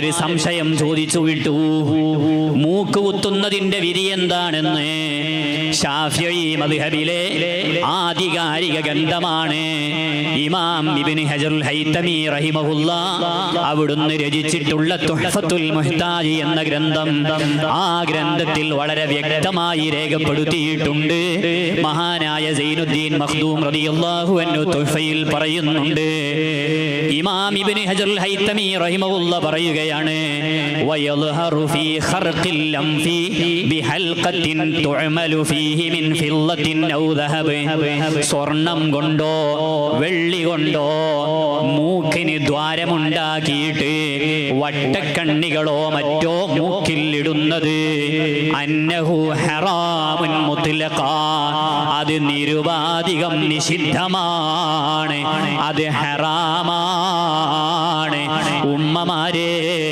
ഒരു സംശയം ചോദിച്ചു വിട്ടു. മൂക്ക് കുത്തുന്നതിന്റെ വിധി എന്താണെന്ന് ശാഫിഈ മദ്ഹബിലെ ആധികാരിക ഗ്രന്ഥമാണ് ഇമാം ഇബ്നു ഹജറുൽ ഹൈതമി റഹിമഹുല്ലാഹ് അവിടുന്ന് രചിച്ചിട്ടുള്ള തുഹ്ഫത്തുൽ മുഹ്താജ് എന്ന ഗ്രന്ഥം. ആ ഗ്രന്ഥത്തിൽ വളരെ വ്യക്തമായി രേഖപ്പെടുത്തിയിട്ടുണ്ട്. മഹാനായ സൈനുദ്ദീൻ മഖ്ദൂം റളിയല്ലാഹു അൻഹു തുഹ്ഫയിൽ പറയുന്നുണ്ട്. ഇമാം ഇബ്നു ഹജറുൽ ഹൈതമി റഹിമഹുല്ലാഹ് പറയുക ويظهر في خرق الأنف بحلقة تعمل فيه من فضة أو ذهب. സ്വർണം കൊണ്ടോ വെള്ളി കൊണ്ടോ മൂക്കിന് ദ്വാരമുണ്ടാക്കിയിട്ട് വട്ടക്കണ്ണികളോ മറ്റോ മൂക്കിൽ ഇടുന്നത് അന്നഹു ഹറാമുൻ മുത്ലഖ, അത് നിരുപാധികം നിഷിദ്ധമാണ്, അത് ഹറാമാണ്. ഉമ്മമാരെ,